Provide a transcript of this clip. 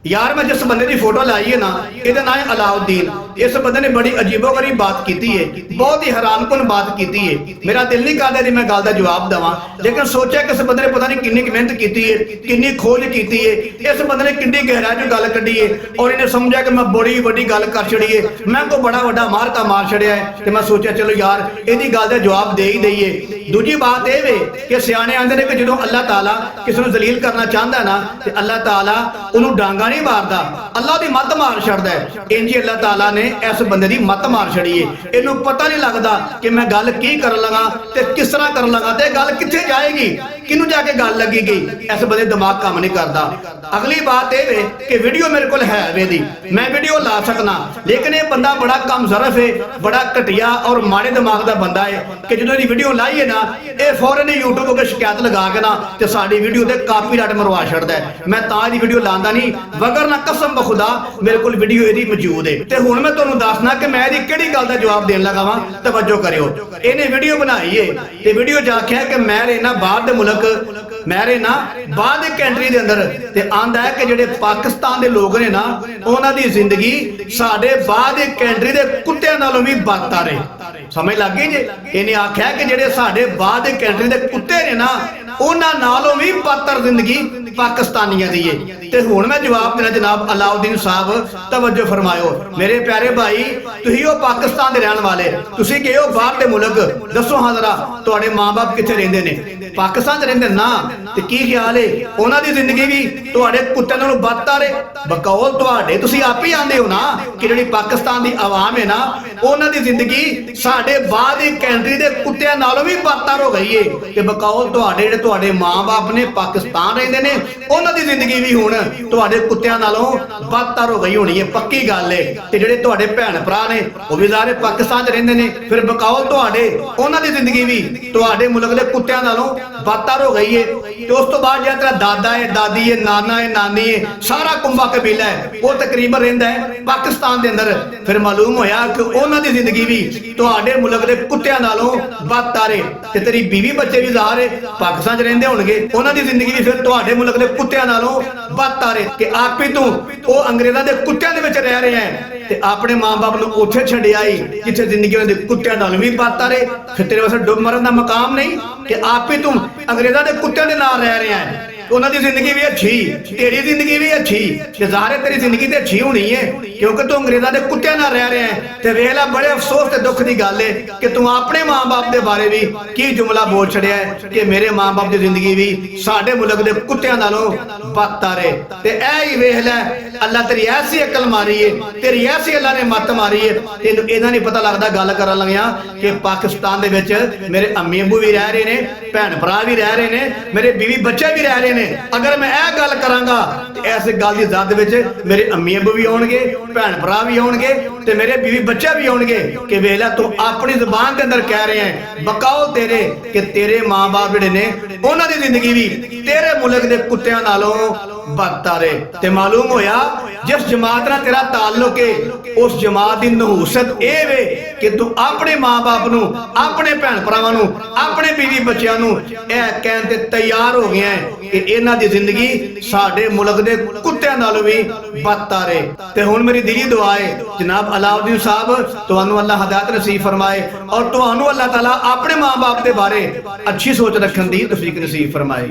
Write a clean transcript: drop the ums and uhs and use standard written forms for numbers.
यार मैं जिस बंदे की फोटो लाई है ना, ਇਹਦਾ नाम है अलाउद्दीन। इस बंदे ने बड़ी अजीबोगरीब बात की है, बहुत ही हैरानकुन बात की है। मेरा दिल नहीं करता जी मैं गल का जवाब देवां, लेकिन सोचा कि इस बंदे ने पता नहीं कितनी मेहनत की है, कितनी खोज की है, इस बंदे ने कितनी गहराई जो गल कढ़ी है और इन्हें समझा कि मैं बड़ी वड्डी गल कर छड़ी है, मैं कोई बड़ा वड्डा मारका मार छड़िया है। तो मैं सोचा चलो यार इहदी गल का जवाब दे ही दईए। दूजी बात यह वे कि सियाणे आंदे ने कि जो अल्लाह ताला किसी को जलील करना चाहता ना, तो अल्लाह ताला उन्होंने डांगा नहीं मारता, अल्लाह की मत मार छड़दा है। इंज अल्लाह ताला ने इस बंदे की मत मार छड़ी है। इनू पता नहीं लगता कि मैं गल की कर लगा ते किस तरह कर लगा ते गल कित्थे जाएगी, किनू जाके गल लगेगी। इस बंदे दिमाग काम नहीं करता। अगली बात यह है कि वीडियो मेरे को है वेदी, मैं वीडियो ला सकना, लेकिन ये बंदा बड़ा कम ज़रफ है, बड़ा घटिया और माड़े दिमाग का बंदा है कि जो वीडियो लाई है ना, ये फौरन यूट्यूब पर शिकायत लगा के ना ते साडी वीडियो ते कॉपीराइट मरवा छड़दा है। मैं तां दी वीडियो लांदा नहीं, वगर ना कसम बखुदा मेरे को वीडियो ਇਹਦੀ मौजूद है। ते हुण मैं तुहानू दसना कि मैं ਇਹਦੀ ਕਿਹੜੀ ਗੱਲ ਦਾ ਜਵਾਬ ਦੇਣ लगा वां। तवज्जो करियो, ਇਹਨੇ वीडियो बनाई है ते वीडियो च आखिया कि मैं रहना बाहर दे मुल्क, मैं रहना बाहर दे कंट्री दे अंदर, ते आंदा है कि जेडे पाकिस्तान दे लोग ने ना उन्हां दी जिंदगी साडे बाहर दे कंट्री दे कुत्तियां नालों भी बदतर है। समझ लग गई जी। इन्हें आख्या कि जेडे साडे बाहर दे कंट्री दे कुत्ते ने ना उन्हां नालों भी बदतर जिंदगी पाकिस्तानियां दी है। ते हुण मैं जवाब देना जनाब अलाउद्दीन साहब, तवज्जो फरमायो मेरे प्यारे भाई, तुसीं हो पाकिस्तान दे रहण वाले, तुसीं गए हो बाहर दे मुल्क, दसो हां जरा तुहाडे मां बाप कित्थे रहिंदे ने? पाकिस्तान च रहिंदे ना? ते की ख्याल है उन्हां दी जिंदगी भी तुहाडे कुत्तियां नालों बदतर है? बकौल तुहाडे तुसीं आप ही आंदे हो ना कि जिहड़ी पाकिस्तान दी आवाम है ना उन्हां दी जिंदगी साडे बाहर दी कंट्री दे कुत्तियां नालों भी बदतर हो गई है। ते बकौल तुहाडे जिहड़े तुहाडे मां बाप ने पाकिस्तान रहिंदे ने उन्हां दी जिंदगी भी हुण तुहाडे कुत्तियां नालों बदतर हो गई होनी है, पक्की गल है। ते जिहड़े तुहाडे भैन भरा ने वो भी सारे पाकिस्तान च रहिंदे ने, फिर बकौल तुहाडे उन्हां दी जिंदगी भी तुहाडे मुल्क दे कुत्तियां नालों बदतर हो गई है। ते उस तो बाद जिहड़ा तेरा दादा है, दादी है, नाना है, नानी है, सारा कुंबा कबीला है वो तकरीबन रहिंदा है पाकिस्तान दे अंदर। फिर मालूम होया कि उन्हां दी जिंदगी भी तुहाडे मुल्क दे कुत्तियां नालों बदतर है। ते तेरी बीवी बच्चे भी ज़ाहिर है पाकिस्तान च रहिंदे होणगे, उन्हां दी जिंदगी भी फिर तुहाडे मुल्क दे कुत्तियां नालों बदतर है कि आप ही तू वो अंग्रेज़ां दे कुत्तियां दे विच रह रहे हैं ते अपने मां बाप नूं उत्थे छड्डिया आई जिथे जिंदगी उन्हां दे कुत्तियां नालों भी बदतर है। फिर तेरे वास्ते डुब मरन दा मकाम नहीं कि आप ही तू अंग्रेज़ां दे कुत्तियां दे नाल रह रहे हैं। उन्हां दी जिंदगी भी अच्छी, तेरी जिंदगी भी अच्छी, ते ज़ाहिर है तेरी जिंदगी ते अच्छी होनी है क्योंकि तू अंग्रेज़ां दे कुत्तियां नाल रह रहे हैं। ते वेख लै बड़े अफसोस ते दुख दी गल है कि तू अपने मां बाप दे बारे भी की जुमला बोल छड़िया है कि मेरे मां बाप दी जिंदगी भी साडे मुल्क दे कुत्तियां नालों बदतर है। ते ऐ ही वेख लै अल्लाह तेरी ऐसी अकल मारी है, तेरी ऐसी अल्लाह ने मत मारी है, तेनू इहदा नहीं पता लगदा गल करन लगिया कि पाकिस्तान दे विच मेरे अम्मी अबू भी रह रहे ने, भैन भरा भी रह रहे ने, मेरे बीवी बच्चे भी रह रहे ने। अगर मैं यह गल करांगा तो इस गल की जद विच मेरे अम्मी अबू भी आउणगे, भैन भरा भी आउणगे ते मेरे बीवी बच्चे भी आउणगे कि वेख लै तू अपनी ज़बान के अंदर कह रहे हैं बकौल तेरे कि तेरे मां बाप जिहड़े ने उन्हां दी जिंदगी भी तेरे मुल्क दे कुत्तियां नालों बदतर है। ते मालूम होया जिस जमात नाल तेरा ताल्लुक है उस जमात की नहूसत ये वे कि तू अपने मां बाप नूं, अपने भैन भरावां नूं, अपने बीवी बच्चों नूं यह कहण ते तैयार हो गया है कि इन्हां दी जिंदगी साडे मुल्क दे कुत्तियां नालों भी बदतर है। ते हुण मेरी दिली दुआ है जनाब अलाउद्दीन साहब तुहानू अल्लाह हिदायत नसीब फरमाए और तुहानू अल्लाह ताला अपने मां बाप के बारे अच्छी सोच रखने की तौफीक नसीब फरमाए।